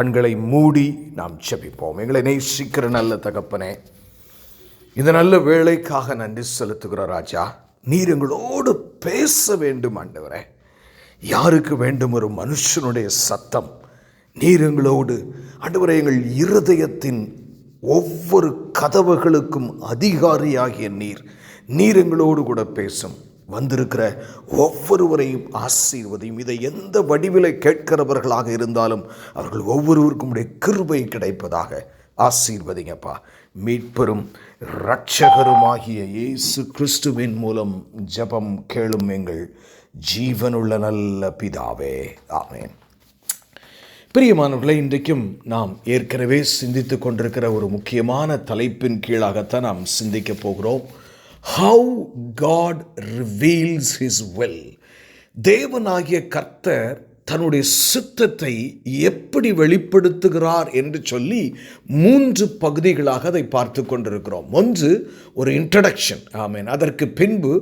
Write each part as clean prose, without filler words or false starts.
கண்களை மூடி நாம் ஜெபிப்போம். எங்களை நேசிக்கிற நல்ல தகப்பனே, இந்த நல்ல வேளைக்காக நன்றி செலுத்துகிற ராஜா. நீர் எங்களோடு பேச வேண்டும் ஆண்டவரே. யாருக்கு வேண்டும் ஒரு மனுஷனுடைய சத்தம்? நீர் எங்களோடு ஆண்டவரே, எங்கள் இருதயத்தின் ஒவ்வொரு கதவுகளுக்கும் அதிகாரியாகிய நீர் எங்களோடு கூட பேசும். வந்திருக்கிற ஒவ்வொருவரையும் ஆசீர்வதியும். இதை எந்த வடிவிலை கேட்கிறவர்களாக இருந்தாலும் அவர்கள் ஒவ்வொருவருக்கும் உடைய கிருபை கிடைப்பதாக ஆசீர்வதிங்கப்பா. மீட்பெரும் இரட்சகருமாகிய இயேசு கிறிஸ்துவின் மூலம் ஜெபம் கேளும் எங்கள் ஜீவனுள்ள நல்ல பிதாவே, ஆமென். பிரியமானவர்களே, இன்றைக்கும் நாம் ஏற்கனவே சிந்தித்து கொண்டிருக்கிற ஒரு முக்கியமான தலைப்பின் கீழாகத்தான் நாம் சிந்திக்க போகிறோம். How God reveals His will. தேவனாகிய கர்த்தர் தன்னுடைய சித்தத்தை எப்படி வெளிப்படுத்துகிறார் என்று சொல்லி 3 பகுதிகளாக அதை பார்த்து கொண்டிருக்கிறோம். ஒன்று ஒரு இன்ட்ரடக்ஷன், ஆமென். அதற்கு பின்பு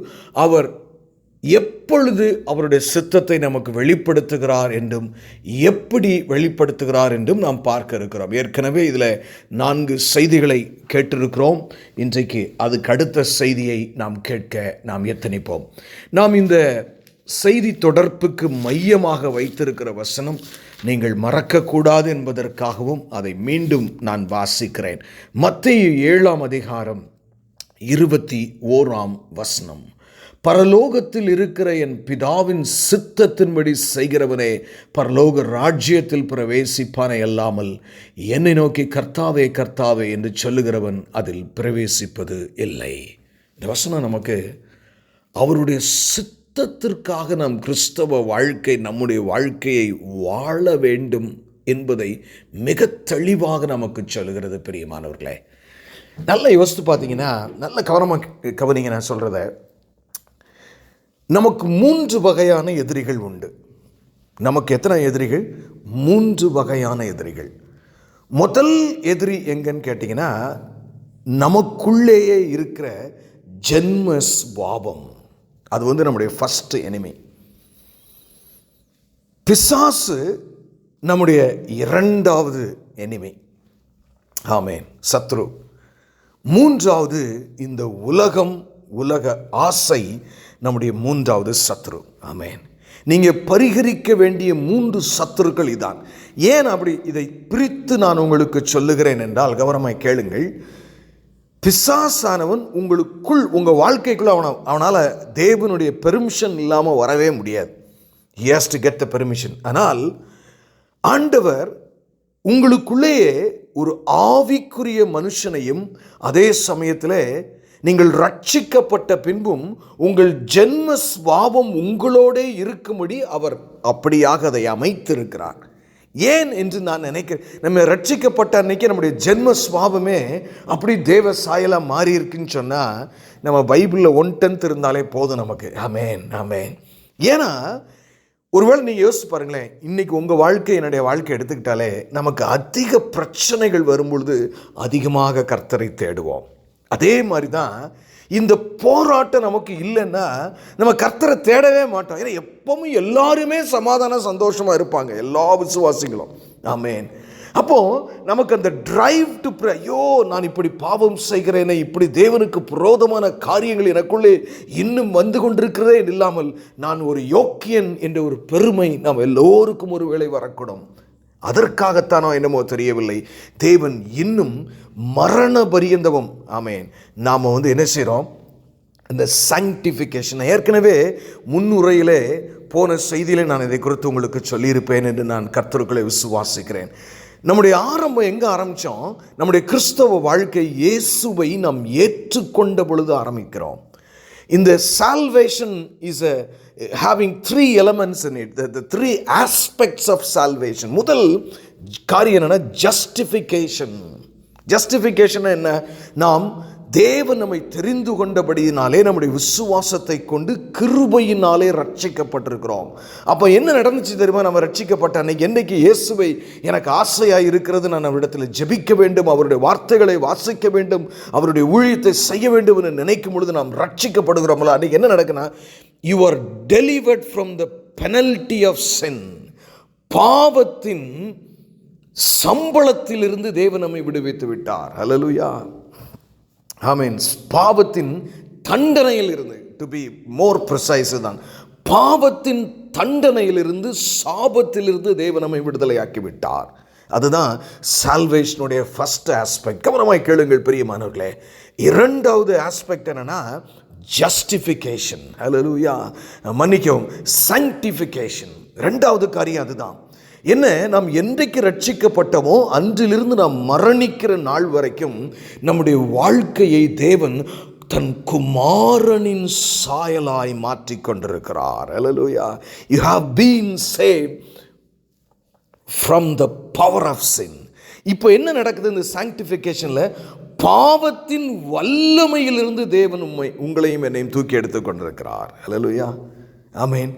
அவர் எப்பொழுது அவருடைய சித்தத்தை நமக்கு வெளிப்படுத்துகிறார் என்றும் எப்படி வெளிப்படுத்துகிறார் என்றும் நாம் பார்க்க இருக்கிறோம். ஏற்கனவே இதில் 4 செய்திகளை கேட்டிருக்கிறோம். இன்றைக்கு அதுக்கு அடுத்த செய்தியை நாம் கேட்க நாம் எத்தனிப்போம். நாம் இந்த செய்தி தொடர்புக்கு மையமாக வைத்திருக்கிற வசனம் நீங்கள் மறக்கக்கூடாது என்பதற்காகவும் அதை மீண்டும் நான் வாசிக்கிறேன். மத்தேயு 7ஆம் அதிகாரம் 21ஆம் வசனம். பரலோகத்தில் இருக்கிற என் பிதாவின் சித்தத்தின்படி செய்கிறவனே பரலோக ராஜ்யத்தில் பிரவேசிப்பானே அல்லாமல் என்னை நோக்கி கர்த்தாவே கர்த்தாவே என்று சொல்லுகிறவன் அதில் பிரவேசிப்பது இல்லை. இந்த வசனம் நமக்கு அவருடைய சித்தத்திற்காக நம் கிறிஸ்தவ வாழ்க்கை, நம்முடைய வாழ்க்கையை வாழ வேண்டும் என்பதை மிக தெளிவாக நமக்கு சொல்லுகிறது. பிரியமானவர்களே, நல்லா யோசித்து பார்த்தீங்கன்னா, நல்ல கவனமாக கவனிங்க நான் சொல்கிறத. நமக்கு 3 வகையான எதிரிகள் உண்டு. நமக்கு எத்தனை எதிரிகள்? 3 வகையான எதிரிகள். முதல் எதிரி எங்கன்னு கேட்டிங்கன்னா, நமக்குள்ளேயே இருக்கிற ஜென்ம சுபாவம். அது நம்முடைய ஃபர்ஸ்ட் எனிமி. பிசாசு நம்முடைய 2வது எனிமி, ஆமென், சத்ரு. 3வது இந்த உலக ஆசை நம்முடைய 3வது சத்ரு, ஆமென். நீங்கள் பரிகரிக்க வேண்டிய 3 சத்துருக்கள் இதான். ஏன் அப்படி இதை பிரித்து நான் உங்களுக்கு சொல்லுகிறேன் என்றால், கவனமாய் கேளுங்கள். பிசாசானவன் உங்கள் வாழ்க்கைக்குள்ள அவனால் தேவனுடைய பெர்மிஷன் இல்லாமல் வரவே முடியாது. He has to get the permission. ஆனால் ஆண்டவர் உங்களுக்குள்ளேயே ஒரு ஆவிக்குரிய மனுஷனையும், அதே சமயத்தில் நீங்கள் ரட்சிக்கப்பட்ட பின்பும் உங்கள் ஜென்ம சுபாவம் உங்களோடே இருக்கும்படி அவர் அப்படியாக அதை அமைத்திருக்கிறார். ஏன் என்று நான் நினைக்கிறேன். நம்ம ரட்சிக்கப்பட்ட அன்னைக்கு நம்முடைய ஜென்ம சுபாவமே அப்படி தேவ சாயலாக மாறி இருக்குன்னு சொன்னால் நம்ம பைபிளில் 1/10 இருந்தாலே போதும் நமக்கு, ஆமென், ஆமென். ஏன்னா ஒருவேளை நீங்கள் யோசிச்சு பாருங்களேன், இன்றைக்கி உங்கள் வாழ்க்கை என்னுடைய வாழ்க்கை எடுத்துக்கிட்டாலே நமக்கு அதிக பிரச்சனைகள் வரும்பொழுது அதிகமாக கர்த்தரை தேடுவோம். அதே மாதிரி தான் இந்த போராட்டம் நமக்கு இல்லைன்னா நம்ம கர்த்தரை தேடவே மாட்டோம். ஏன்னா எப்பவும் எல்லாருமே சந்தோஷமாக இருப்பாங்க, எல்லா விசுவாசிகளும், ஆமென். அப்போது நமக்கு அந்த டிரைவ் டு ப்ரே, ஐயோ நான் இப்படி பாவம் செய்கிறேனே, இப்படி தேவனுக்கு விரோதமான காரியங்கள் எனக்குள்ளே இன்னும் வந்து கொண்டிருக்கிறதே இல்லாமல் நான் ஒரு யோக்கியன் என்ற ஒரு பெருமை நாம் எல்லோருக்கும் ஒரு வேளை வரக்கூடும். அதற்காகத்தானோ என்னமோ தெரியவில்லை, தேவன் இன்னும் மரண பரியந்தமும், ஆமென், நாம் என்ன செய்கிறோம், இந்த சாங்டிஃபிகேஷன். ஏற்கனவே முன்னுரையிலே போன செய்தியிலே நான் இதை குறித்து உங்களுக்கு சொல்லியிருப்பேன் என்று நான் கர்த்தருக்குள்ளே விசுவாசிக்கிறேன். நம்முடைய ஆரம்பம் எங்கே ஆரம்பித்தோம்? நம்முடைய கிறிஸ்தவ வாழ்க்கை இயேசுவை நாம் ஏற்றுக்கொண்ட பொழுது ஆரம்பிக்கிறோம். இந்த salvation is having 3 elements in it, the 3 aspects of salvation. முதல் காரியம் என்னன்னா ஜஸ்டிஃபிகேஷன் என்ன? நாம் தேவன் நம்மை தெரிந்து கொண்டபடியினாலே நம்முடைய விசுவாசத்தை கொண்டு கிருபையினாலே ரட்சிக்கப்பட்டிருக்கிறோம். அப்போ என்ன நடந்துச்சு தெரியுமா? நம்ம ரட்சிக்கப்பட்ட அன்னைக்கு, என்றைக்கு இயேசுவை எனக்கு ஆசையாக இருக்கிறது, நான் அவரிடத்தில் ஜெபிக்க வேண்டும், அவருடைய வார்த்தைகளை வாசிக்க வேண்டும், அவருடைய ஊழியத்தை செய்ய வேண்டும் என்று நினைக்கும் பொழுது நாம் ரட்சிக்கப்படுகிறோம்ல, அன்றைக்கி என்ன நடக்குன்னா, you are delivered from the penalty of sin. பாவத்தின் சம்பளத்திலிருந்து தேவன் நம்மை விடுவித்து விட்டார். ஹல்லேலூயா, ஆமென். பாவத்தின் தண்டனையில் இருந்து, டு பி மோர் ப்ரிசைஸ் தான், பாவத்தின் தண்டனையிலிருந்து, சாபத்திலிருந்து தேவன் நம்மை விடுதலையாக்கி விட்டார். அதுதான் சால்வேஷனுடைய ஃபர்ஸ்ட் ஆஸ்பெக்ட். கவனமாய் கேளுங்கள் பிரியமானவர்களே. இரண்டாவது ஆஸ்பெக்ட் என்னன்னா ஜஸ்டிஃபிகேஷன். ஹல்லேலூயா, மன்னிக்கவும், சாங்டிஃபிகேஷன். இரண்டாவது காரியம் அதுதான். என்ன, நாம் என்றைக்கு ரட்சிக்கப்பட்டோமோ அன்றிலிருந்து நாம் மரணிக்கிற நாள் வரைக்கும் நம்முடைய வாழ்க்கையை தேவன் தன் குமாரனின் சாயலாய் மாற்றிக்கொண்டிருக்கிறார். ஹல்லேலூயா, you have been saved from the power of sin. இப்போ என்ன நடக்குது இந்த சாங்டிஃபிகேஷன்ல? பாவத்தின் வல்லமையிலிருந்து தேவன் உங்களையும் என்னையும் தூக்கி எடுத்துக் கொண்டிருக்கிறார். ஹல்லேலூயா, ஆமென்.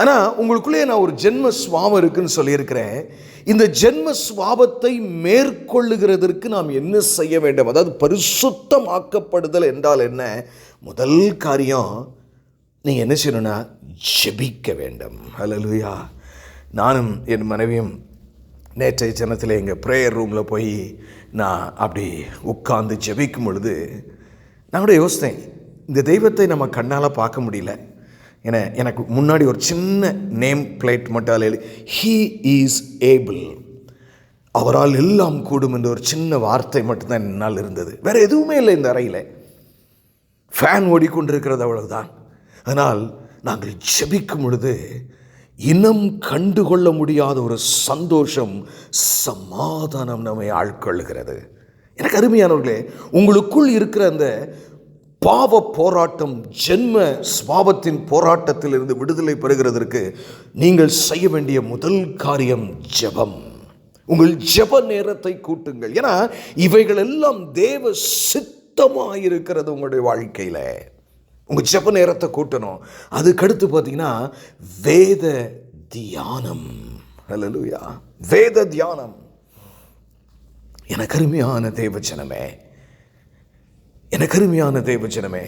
ஆனால் உங்களுக்குள்ளே நான் ஒரு ஜென்ம சுவாபம் இருக்குன்னு சொல்லியிருக்கிறேன். இந்த ஜென்ம சுவாபத்தை மேற்கொள்ளுகிறதற்கு நாம் என்ன செய்ய வேண்டும்? அதாவது பரிசுத்தமாக்கப்படுதல் என்றால் என்ன? முதல் காரியம், நீங்கள் என்ன செய்யணும்னா ஜெபிக்க வேண்டும். ஹல்லேலூயா. நானும் என் மனைவியும் நேற்றைய தினத்தில் எங்கள் ப்ரேயர் ரூமில் போய் நான் அப்படி உட்கார்ந்து ஜெபிக்கும் பொழுது நான் கூட யோசித்தேன், இந்த தெய்வத்தை நம்ம கண்ணால் பார்க்க முடியல. ஏன்னா எனக்கு முன்னாடி ஒரு சின்ன நேம் பிளேட் மட்டும் அதில் ஹீ இஸ் ஏபிள், அவரால் எல்லாம் கூடும் என்ற ஒரு சின்ன வார்த்தை மட்டும்தான் என்னால் இருந்தது. வேறு எதுவுமே இல்லை இந்த அறையில். ஃபேன் ஓடிக்கொண்டிருக்கிறது, அவ்வளவுதான். அதனால் நாங்கள் ஜெபிக்கும் பொழுது இனம் கண்டுகொள்ள முடியாத ஒரு சந்தோஷம், சமாதானம் நம்மை ஆட்கொள்ளுகிறது. எனக்கு அருமையானவர்களே, உங்களுக்குள் இருக்கிற அந்த பாவ போராட்டம், ஜென்ம சுபாவத்தின் போராட்டத்திலிருந்து விடுதலை பெறுகிறதற்கு நீங்கள் செய்ய வேண்டிய முதல் காரியம் ஜெபம். உங்கள் ஜெப நேரத்தை கூட்டுங்கள். ஏன்னா இவைகள் எல்லாம் தேவ சித்தமாயிருக்கிறது உங்களுடைய வாழ்க்கையில். உங்கள் ஜெப நேரத்தை கூட்டணும். அதுக்கடுத்து பார்த்தீங்கன்னா வேத தியானம். ஹல்லேலூயா, வேத தியானம். எனக்கு அருமையான தேவஜனமே, எனக்கு அருமையான தேவஜனமே,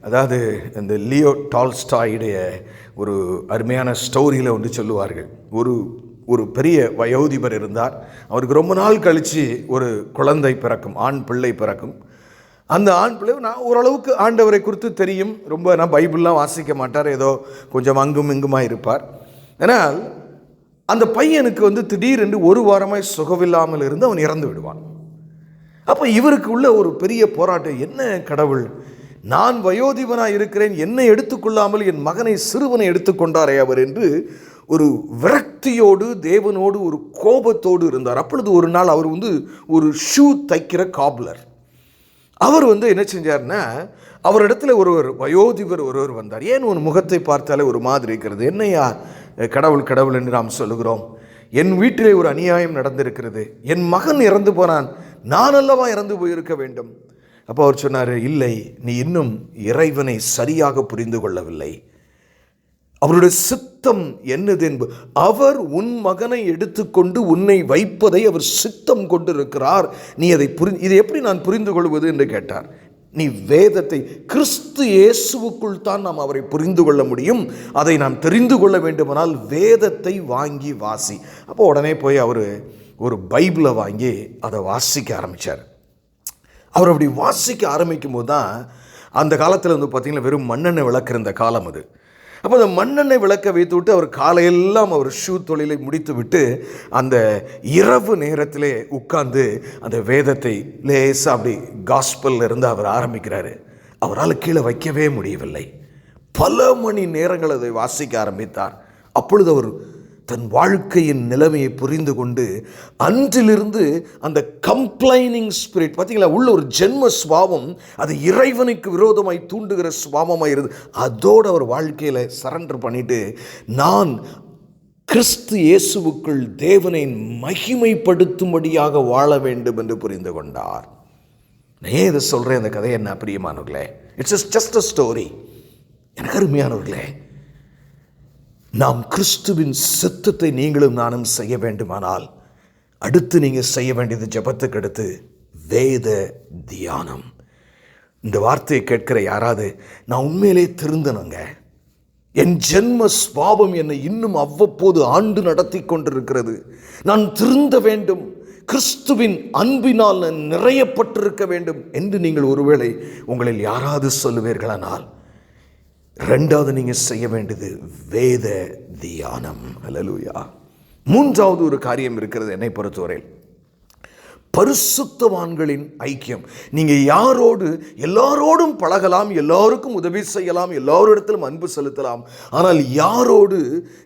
அதாவது இந்த லியோ டால்ஸ்டாயுடைய ஒரு அருமையான ஸ்டோரியில் ஒன்று சொல்லுவார்கள். ஒரு பெரிய வயோதிபர் இருந்தார். அவருக்கு ரொம்ப நாள் கழித்து ஒரு குழந்தை பிறக்கும், ஆண் பிள்ளை பிறக்கும். அந்த ஆண் பிள்ளை நான் ஓரளவுக்கு ஆண்டவரை குறித்து தெரியும். ரொம்ப நான் பைபிள்லாம் வாசிக்க மாட்டார், ஏதோ கொஞ்சம் அங்கும் இங்குமாக இருப்பார். ஆனால் அந்த பையனுக்கு திடீரென்று ஒரு வாரமாய் சுகமில்லாமல் இருந்து அவன் இறந்து விடுவான். அப்போ இவருக்கு உள்ள ஒரு பெரிய போராட்டம், என்ன கடவுள், நான் வயோதிபனாக இருக்கிறேன், என்னை எடுத்துக்கொள்ளாமல் என் மகனை சிறுவனை எடுத்துக்கொண்டாரே அவர் என்று ஒரு விரக்தியோடு தேவனோடு ஒரு கோபத்தோடு இருந்தார். அப்பொழுது ஒரு நாள் அவர் ஒரு ஷூ தைக்கிற காப்லர். அவர் என்ன செஞ்சார்னா, அவரிடத்துல வயோதிபர் ஒருவர் வந்தார். ஏன் உன் முகத்தை பார்த்தாலே ஒரு மாதிரி இருக்கிறது, என்னையா கடவுள் கடவுள் என்று நாம் சொல்லுகிறோம், என் வீட்டிலே ஒரு அநியாயம் நடந்திருக்கிறது, என் மகன் இறந்து போனான், நான் அல்லவா இறந்து போயிருக்க வேண்டும். அப்போ அவர் சொன்னார், இல்லை, நீ இன்னும் இறைவனை சரியாக புரிந்து கொள்ளவில்லை. அவருடைய சித்தம் என்னது என்பது, அவர் உன் மகனை எடுத்துக்கொண்டு உன்னை வைப்பதை அவர் சித்தம் கொண்டிருக்கிறார். நீ அதை இதை எப்படி நான் புரிந்து கொள்வது என்று கேட்டார். நீ வேதத்தை, கிறிஸ்து இயேசுவுக்குள் தான் நாம் அவரை புரிந்து கொள்ள முடியும். அதை நாம் தெரிந்து கொள்ள வேண்டுமானால் வேதத்தை வாங்கி வாசி. அப்போ உடனே போய் அவர் ஒரு பைபிளை வாங்கி அதை வாசிக்க ஆரம்பித்தார். அவர் அப்படி வாசிக்க ஆரம்பிக்கும் போது தான், அந்த காலத்தில் பார்த்திங்கன்னா வெறும் மண்ணெண்ணெய் விளக்குற இந்த காலம் அது. அப்போ அந்த மண்ணெண்ணெய் விளக்க வைத்து விட்டு அவர் காலையெல்லாம் அவர் ஷூ தொழிலை முடித்து விட்டு அந்த இரவு நேரத்திலே உட்கார்ந்து அந்த வேதத்தை லேசாக அப்படி காஸ்பல்ல இருந்து அவர் ஆரம்பிக்கிறாரு. அவரால் கீழே வைக்கவே முடியவில்லை. பல மணி நேரங்கள் அதை வாசிக்க ஆரம்பித்தார். அப்பொழுது அவர் தன் வாழ்க்கையின் நிலைமையை புரிந்து கொண்டு, அன்றிலிருந்து அந்த கம்ப்ளைனிங் ஸ்பிரிட் பார்த்தீங்களா, உள்ள ஒரு ஜென்ம சுபாவம், அது இறைவனுக்கு விரோதமாய் தூண்டுகிற சுபாவமாக இருந்து அதோடு அவர் வாழ்க்கையில் சரண்டர் பண்ணிட்டு, நான் கிறிஸ்து இயேசுவுக்குள் தேவனை மகிமைப்படுத்தும்படியாக வாழ வேண்டும் என்று புரிந்து கொண்டார். நான் இதை சொல்கிறேன், அந்த கதை என்ன பிரியமானவர்களே, இட்ஸ் ஜஸ்ட் அ ஸ்டோரி. எனக்கு அருமையானவர்களே, நாம் கிறிஸ்துவின் சித்தத்தை நீங்களும் நானும் செய்ய வேண்டுமானால் அடுத்து நீங்கள் செய்ய வேண்டியது, ஜெபத்துக்கு அடுத்து வேத தியானம். இந்த வார்த்தையை கேட்கிற யாராவது, நான் உண்மையிலே திருந்தணுங்க, என் ஜென்ம சுபாவம் என்னை இன்னும் அவ்வப்போது ஆண்டு நடத்தி கொண்டிருக்கிறது, நான் திருந்த வேண்டும், கிறிஸ்துவின் அன்பினால் நிறையப்பட்டிருக்க வேண்டும் என்று நீங்கள் ஒருவேளை உங்களில் யாராவது சொல்லுவீர்களானால், ரெண்டாவது நீங்கள் செய்ய வேண்டியது வேத தியானம். அல்லேலூயா. மூன்றாவது ஒரு காரியம் இருக்கிறது என்னை பொறுத்தவரையில், பரிசுத்தவான்களின் ஐக்கியம். நீங்கள் எல்லாரோடும் பழகலாம், எல்லாருக்கும் உதவி செய்யலாம், எல்லாரிடத்திலும் அன்பு செலுத்தலாம். ஆனால் யாரோடு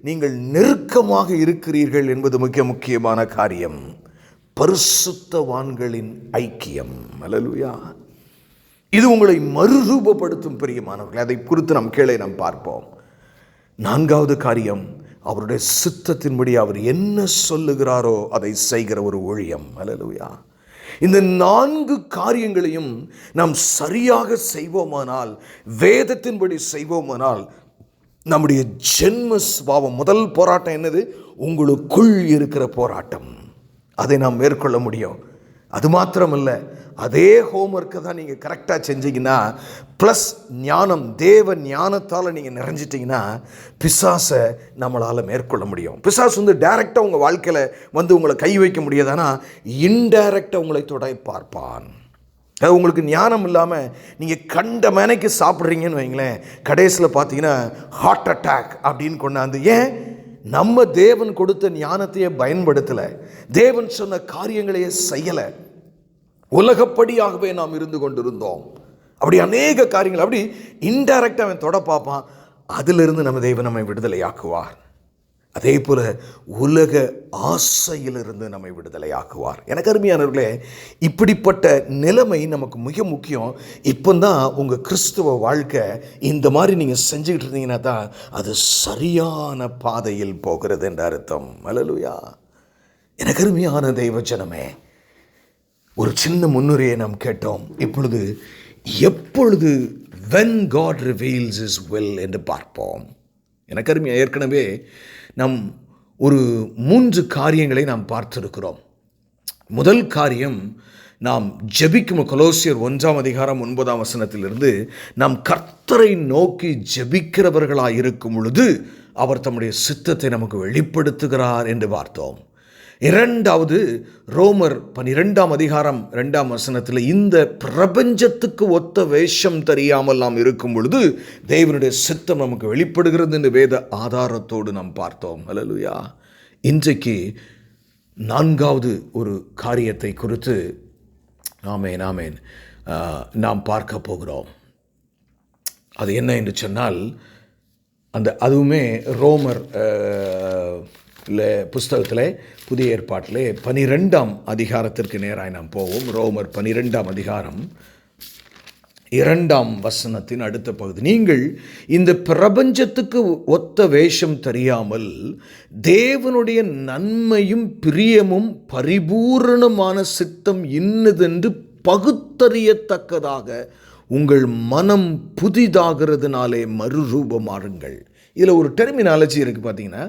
நீங்கள் நெருக்கமாக இருக்கிறீர்கள் என்பது மிக முக்கியமான காரியம். பரிசுத்தவான்களின் ஐக்கியம். அல்லேலூயா. இது உங்களை மறுரூபப்படுத்தும் பிரியமானவர்கள். அதை குறித்து நாம் கீழே பார்ப்போம். நான்காவது காரியம், அவருடைய சித்தத்தின்படி அவர் என்ன சொல்லுகிறாரோ அதை செய்கிற ஒரு ஊழியம். அல்லேலூயா. இந்த 4 காரியங்களையும் நாம் சரியாக செய்வோமானால், வேதத்தின்படி செய்வோமானால், நம்முடைய ஜென்ம சுபாவம், முதல் போராட்டம் என்னது? உங்களுக்குள் இருக்கிற போராட்டம். அதை நாம் மேற்கொள்ள முடியும். அது மாத்திரமல்ல, அதே ஹோம்ஒர்க்கை தான் நீங்கள் கரெக்டாக செஞ்சீங்கன்னா, ப்ளஸ் ஞானம், தேவ ஞானத்தால் நீங்கள் நிறைஞ்சிட்டிங்கன்னா, பிசாசை நம்மளால் மேற்கொள்ள முடியும். பிசாசு டைரெக்டாக உங்கள் வாழ்க்கையில் உங்களை கை வைக்க முடியாதானா, இன்டைரக்டாக உங்களை தொடை பார்ப்பான். அது உங்களுக்கு ஞானம் இல்லாமல் நீங்கள் கண்ட மேனைக்கு சாப்பிட்றீங்கன்னு வைங்களேன், கடைசியில் பார்த்தீங்கன்னா ஹார்ட் அட்டாக் அப்படின்னு கொண்டாந்து. ஏன்? நம்ம தேவன் கொடுத்த ஞானத்தையே பயன்படுத்தலை, தேவன் சொன்ன காரியங்களையே செய்யலை, உலகப்படியாகவே நாம் இருந்து கொண்டிருந்தோம். அப்படி அநேக காரியங்கள் அப்படி இன்டைரக்டாக அவன் தொட பார்ப்பான். அதிலிருந்து நம்ம தேவன் நம்மை விடுதலையாக்குவார். அதே போல உலக ஆசையிலிருந்து நம்மை விடுதலையாக்குவார். எனக்கு அருமையானவர்களே, இப்படிப்பட்ட நிலைமை நமக்கு மிக முக்கியம். இப்போ தான் உங்கள் கிறிஸ்துவ வாழ்க்கை இந்த மாதிரி நீங்கள் செஞ்சுக்கிட்டு இருந்தீங்கன்னா தான் அது சரியான பாதையில் போகிறது என்ற அர்த்தம். அல்லேலூயா. எனக்கு அருமையான தெய்வ ஜனமே, ஒரு சின்ன முன்னுரையை நாம் கேட்டோம். இப்பொழுது எப்பொழுது when God reveals his will என்று பார்ப்போம். எனக்கு அருமையாக, ஏற்கனவே நாம் ஒரு 3 காரியங்களை நாம் பார்த்திருக்கிறோம். முதல் காரியம், நாம் ஜெபிக்கும் கொலோசியர் 1:9 நாம் கர்த்தரை நோக்கி ஜெபிக்கிறவர்களாக இருக்கும் பொழுது அவர் தம்முடைய சித்தத்தை நமக்கு வெளிப்படுத்துகிறார் என்று பார்த்தோம். இரண்டாவது, ரோமர் 12:2 இந்த பிரபஞ்சத்துக்கு ஒத்த வேஷம் தெரியாமல் நாம் இருக்கும் பொழுது தேவனுடைய சித்தம் நமக்கு வெளிப்படுகிறது என்று வேத ஆதாரத்தோடு நாம் பார்த்தோம். அல்லேலூயா. இன்றைக்கு 4வது ஒரு காரியத்தை குறித்து ஆமேன் நாம் பார்க்க போகிறோம். அது என்ன என்று சொன்னால், அதுவுமே ரோமர் புஸ்தகத்தில், புதிய ஏற்பாட்டிலே 12 நேராக நாம் போவோம். ரோமர் 12:2 அடுத்த பகுதி. நீங்கள் இந்த பிரபஞ்சத்துக்கு ஒத்த வேஷம் தெரியாமல் தேவனுடைய நன்மையும் பிரியமும் பரிபூரணமான சித்தம் இன்னதென்று பகுத்தறியத்தக்கதாக உங்கள் மனம் புதிதாகிறதுனாலே மறுரூபமாறுங்கள். இதில் ஒரு டெர்மினாலஜி இருக்குது பார்த்தீங்கன்னா,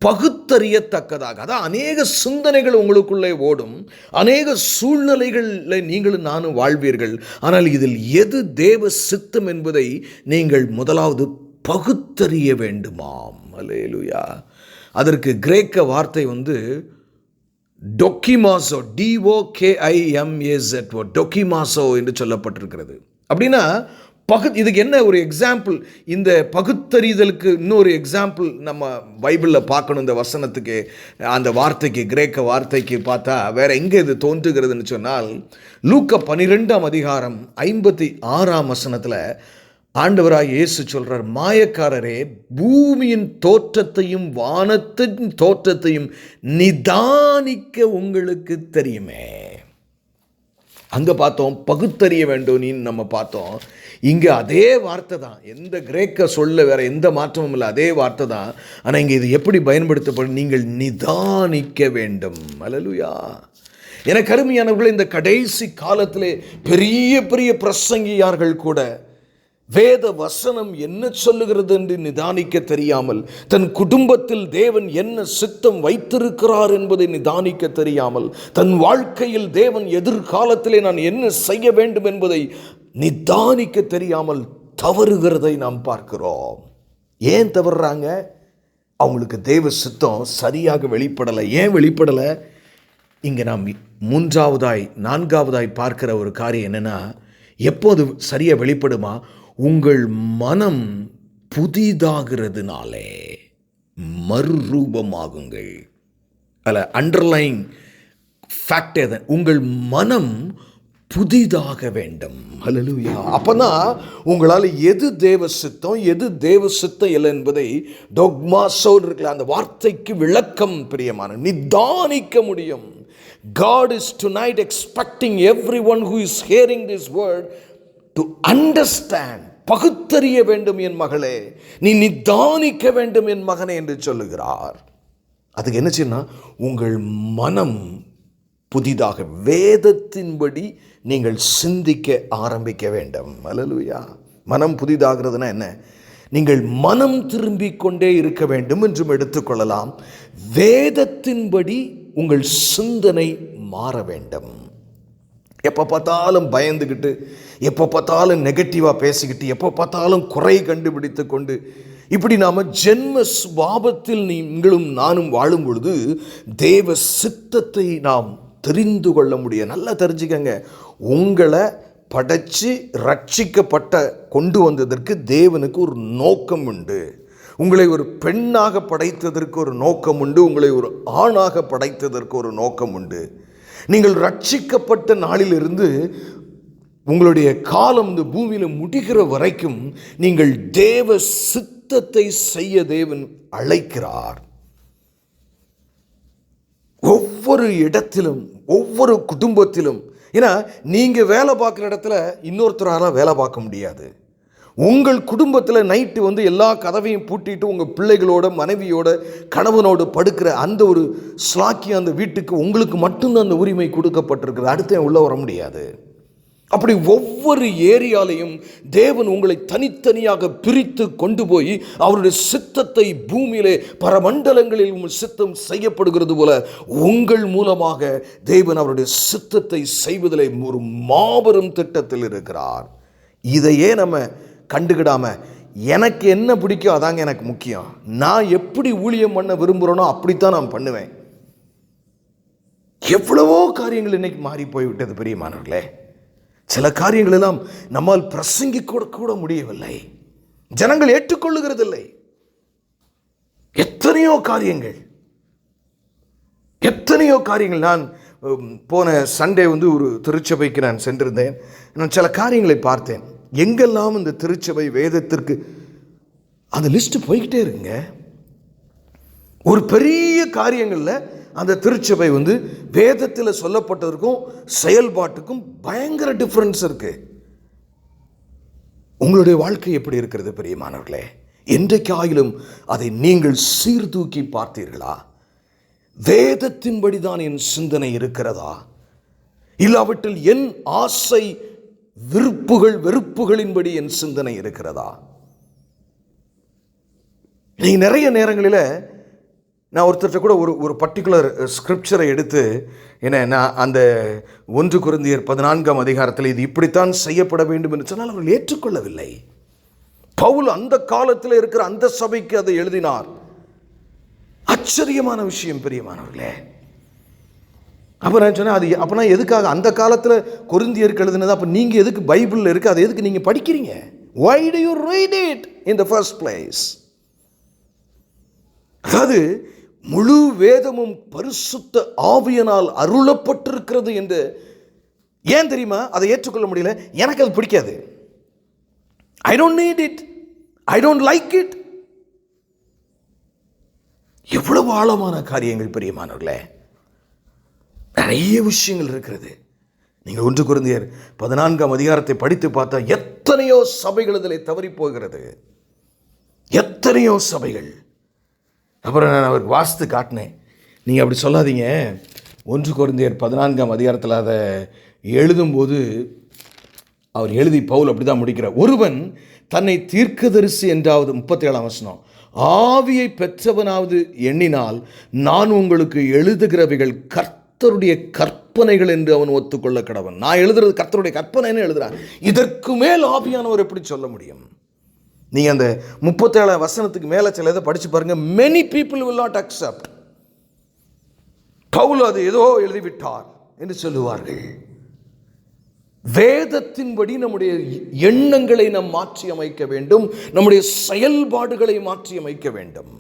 பகுத்தறியத்தக்கதாக. அதான் அநேக சிந்தனைகள் உங்களுக்குள்ளே ஓடும், அநேக சூழ்நிலைகளில் நீங்களும் நானும் வாழ்வீர்கள். ஆனால் இதில் எது தேவ சித்தம் என்பதை நீங்கள் முதலாவது பகுத்தறிய வேண்டுமாம். அல்லேலூயா. அதற்கு கிரேக்க வார்த்தை டொக்கிமாசோ, DOKIMAZO, டொக்கிமாசோ என்று சொல்லப்பட்டிருக்கிறது. அப்படின்னா இதுக்கு என்ன ஒரு எக்ஸாம்பிள், இந்த பகுத்தறிதலுக்கு இன்னொரு எக்ஸாம்பிள் நம்ம பைபிளில் பார்க்கணும். இந்த வசனத்துக்கு, அந்த வார்த்தைக்கு, கிரேக்க வார்த்தைக்கு பார்த்தா வேற எங்கே இது தோன்றுகிறதுன்னு சொன்னால், லூக்கா 12:56 ஆண்டவராக இயேசு சொல்றார், மாயக்காரரே, பூமியின் தோற்றத்தையும் வானத்தின் தோற்றத்தையும் நிதானிக்க உங்களுக்கு தெரியுமே. அங்கே பார்த்தோம் பகுத்தறிய வேண்டும் நீ நம்ம பார்த்தோம். இங்கே அதே வார்த்தை தான், எந்த கிரேக்க சொல்ல வேற எந்த மாற்றமும் இல்லை, அதே வார்த்தை தான். ஆனால் இங்கே இது எப்படி பயன்படுத்தப்படும்? நீங்கள் நிதானிக்க வேண்டும். அல்லேலூயா. எனக்கு அருமையானவர்கள், இந்த கடைசி காலத்திலே பெரிய பெரிய பிரசங்கியார்கள் கூட வேத வசனம் என்ன சொல்லுகிறது என்று நிதானிக்க தெரியாமல், தன் குடும்பத்தில் தேவன் என்ன சித்தம் வைத்திருக்கிறார் என்பதை நிதானிக்க தெரியாமல், தன் வாழ்க்கையில் தேவன் எதிர்காலத்திலே நான் என்ன செய்ய வேண்டும் என்பதை நிதானிக்க தெரியாமல் தவறுகிறதை நாம் பார்க்கிறோம். ஏன் தவறுறாங்க? அவங்களுக்கு தேவ சித்தம் சரியாக வெளிப்படலை. ஏன் வெளிப்படலை? இங்கே நாம் மூன்றாவதாய் நான்காவதாய் பார்க்கிற ஒரு காரியம் என்னன்னா, எப்போது சரியாக வெளிப்படுமா, உங்கள் மனம் புதிதாகிறதுனாலே மறுரூபமாகுங்கள். அதில் அண்டர்லைங் ஃபேக்ட் எது, உங்கள் மனம் புதிதாக வேண்டும். ஹல்லேலூயா. அப்பதான் உங்களால் எது தேவ சித்தம் எது தேவ சித்தம் இல்லை என்பதை டொக்மாஸோ இருக்கல அந்த வார்த்தைக்கு விளக்கம் பிரியமான நிதானிக்க முடியும். God is tonight expecting everyone who is hearing this word to understand. பகுத்தறிய வேண்டும் என் மகளே, நீ நிதானிக்க வேண்டும் என் மகனே என்று சொல்லுகிறார். அதுக்கு என்ன செய்யணும், உங்கள் மனம் புதிதாக வேதத்தின்படி நீங்கள் சிந்திக்க ஆரம்பிக்க வேண்டும். அல்லேலூயா. மனம் புதிதாகிறதுனா என்ன, நீங்கள் மனம் திரும்பிக் கொண்டே இருக்க வேண்டும் என்றும் எடுத்துக்கொள்ளலாம். வேதத்தின்படி உங்கள் சிந்தனை மாற வேண்டும். எப்போ பார்த்தாலும் பயந்துக்கிட்டு, எப்போ பார்த்தாலும் நெகட்டிவாக பேசிக்கிட்டு, எப்போ பார்த்தாலும் குறை கண்டுபிடித்து கொண்டு, இப்படி நாம் ஜென்ம சுபாவத்தில் நீங்களும் நானும் வாழும் பொழுது தேவ சித்தத்தை நாம் தெரிந்து கொள்ள முடியும். நல்லா தெரிஞ்சுக்கங்க, உங்களை படைச்சு ரட்சிக்கப்பட்ட கொண்டு வந்ததற்கு தேவனுக்கு ஒரு நோக்கம் உண்டு. உங்களை ஒரு பெண்ணாக படைத்ததற்கு ஒரு நோக்கம் உண்டு. உங்களை ஒரு ஆணாக படைத்ததற்கு ஒரு நோக்கம் உண்டு. நீங்கள் ரட்சிக்கப்பட்ட நாளிலிருந்து உங்களுடைய காலம் இந்த பூமியில் முடிகிற வரைக்கும் நீங்கள் தேவ சித்தத்தை செய்ய தேவன் அழைக்கிறார். ஒவ்வொரு இடத்திலும் ஒவ்வொரு குடும்பத்திலும், ஏன்னா நீங்கள் வேலை பார்க்குற இடத்துல இன்னொருத்தரால் வேலை பார்க்க முடியாது. உங்கள் குடும்பத்தில் நைட்டு எல்லா கதவையும் பூட்டிட்டு உங்கள் பிள்ளைகளோட மனைவியோட கணவனோடு படுக்கிற அந்த ஒரு ஸ்லாக்கியம் அந்த வீட்டுக்கு உங்களுக்கு மட்டும்தான் அந்த உரிமை கொடுக்கப்பட்டிருக்கிறது. அடுத்த உள்ளே வர முடியாது. அப்படி ஒவ்வொரு ஏரியாலையும் தேவன் உங்களை தனித்தனியாக பிரித்து கொண்டு போய் அவருடைய சித்தத்தை பூமியிலே பரமண்டலங்களில் உங்கள் சித்தம் செய்யப்படுகிறது போல உங்கள் மூலமாக தேவன் அவருடைய சித்தத்தை செய்வதிலே ஒரு மாபெரும் திட்டத்தில் இருக்கிறார். இதையே நம்ம கண்டுக்கிடாம எனக்கு என்ன பிடிக்கும் அதாங்க எனக்கு முக்கியம், நான் எப்படி ஊழியம் பண்ண விரும்புகிறேனோ அப்படித்தான் நான் பண்ணுவேன். எவ்வளவோ காரியங்கள் இன்னைக்கு மாறி போய்விட்டது பிரியமானவர்களே. சில காரியங்கள் எல்லாம் நம்மால் பிரசங்கி கூட முடியவில்லை, ஜனங்கள் ஏற்றுக்கொள்ளுகிறதில்லை. எத்தனையோ காரியங்கள் நான் போன சண்டே ஒரு திருச்சபைக்கு நான் சென்றிருந்தேன். நான் சில காரியங்களை பார்த்தேன். எங்கெல்லாம் இந்த திருச்சபை வேதத்திற்கு அந்த லிஸ்ட் போய்கிட்டே இருக்குங்க. ஒரு பெரிய காரியங்களில் அந்த திருச்சபை வேதத்தில் சொல்லப்பட்டதற்கும் செயல்பாட்டுக்கும் பயங்கர டிஃப்ரென்ஸ் இருக்கு. உங்களுடைய வாழ்க்கை எப்படி இருக்கிறது பிரியமானவர்களே? என்றைக்கு ஆயிலும் அதை நீங்கள் சீர்தூக்கி பார்த்தீர்களா? வேதத்தின்படிதான் என் சிந்தனை இருக்கிறதா, இல்லாவிட்டில் என் ஆசை வெறுப்புகளின்படி என் சிந்தனை இருக்கிறதா? நீங்க நிறைய நேரங்களில் நான் ஒருத்தர்கிட்ட கூட ஒரு பர்டிகுலர் ஸ்கிரிப்சரை எடுத்து நான் அந்த 1 கொரிந்தியர் 14ஆம் அதிகாரத்தில் இது இப்படித்தான் செய்யப்பட வேண்டும் என்று சொன்னால் அவர்கள் ஏற்றுக்கொள்ளவில்லை. பவுல் அந்த காலத்தில் இருக்கிற அந்த சபைக்கு அதை எழுதினார். ஆச்சரியமான விஷயம் பிரியமானவர்களே. அப்போ நான் சொன்னேன், அது அப்போனா எதுக்காக அந்த காலத்தில் கொரிந்தியருக்கு எழுதினது, அப்போ நீங்கள் எதுக்கு பைபிளில் இருக்குது, அதை எதுக்கு நீங்கள் படிக்கிறீங்க? Why do you read it in the first place? அதாவது முழு வேதமும் பரிசுத்த ஆவியினால் அருளப்பட்டிருக்கிறது என்று ஏன் தெரியுமா அதை ஏற்றுக்கொள்ள முடியல? எனக்கு அது பிடிக்காது. I don't need it. I don't like it. எவ்வளவு ஆழமான காரியங்கள் பிரியமானவர்களே. நிறைய விஷயங்கள் இருக்கிறது. நீங்கள் 1 கொரிந்தியர் 14ஆம் அதிகாரத்தை படித்து பார்த்தா எத்தனையோ சபைகள் இதில் தவறி போகிறது, எத்தனையோ சபைகள். அப்புறம் நான் அவருக்கு வாசித்து காட்டினேன். நீங்கள் அப்படி சொல்லாதீங்க. 1 கொரிந்தியர் 14ஆம் அதிகாரத்தில் அதை எழுதும்போது அவர் எழுதி பவுல் அப்படி தான் முடிக்கிறார். ஒருவன் தன்னை தீர்க்கதரிசி என்றாவது 37ஆம் வசனம், ஆவியை பெற்றவனாவது எண்ணினால் நான் உங்களுக்கு எழுதுகிறவைகள் கர்த்தருடைய கற்பனைகள் என்று அவன் ஒத்துக்கொள்ள கடவன். நான் எழுதுறது கர்த்தருடைய கற்பனைன்னு எழுதுறான். இதற்கு மேல் ஆவியானவர் எப்படி சொல்ல முடியும்? நீங்கள் அந்த 37ஆம் வசனத்துக்கு மேலே சில இதை படித்து பாருங்கள். many people will not accept. Pavul அது ஏதோ எழுதிவிட்டார், என்று சொல்லுவார்கள். வேதத்தின்படி நம்முடைய எண்ணங்களை நாம் மாற்றி அமைக்க வேண்டும், நம்முடைய செயல்பாடுகளை மாற்றி அமைக்க வேண்டும்.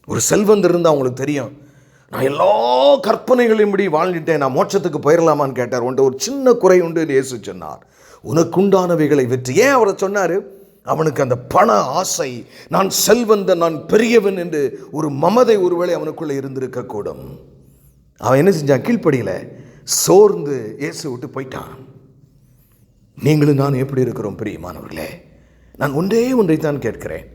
ஒரு செல்வந்தர் இருந்தால் அவங்களுக்கு தெரியும், நான் எல்லா கற்பனைகளின்படி வாழ்ந்துட்டேன், நான் மோட்சத்துக்கு போயிடலாமான்னு கேட்டார். ஒன்று ஒரு சின்ன குறை உண்டு என்று இயேசு சொன்னார், உனக்குண்டானவைகளை வெற்றி. ஏன் அவரை சொன்னார்? அவனுக்கு அந்த பண ஆசை, நான் செல்வந்தன், நான் பெரியவன் என்று ஒரு மமதை ஒருவேளை அவனுக்குள்ளே இருந்திருக்கக்கூடும். அவன் என்ன செஞ்சான்? கீழ்ப்படியில சோர்ந்து இயேசு விட்டு போயிட்டான். நீங்களும் நான் எப்படி இருக்கிறோம் பிரியமானவர்களே? நான் ஒன்றை தான் கேட்கிறேன்,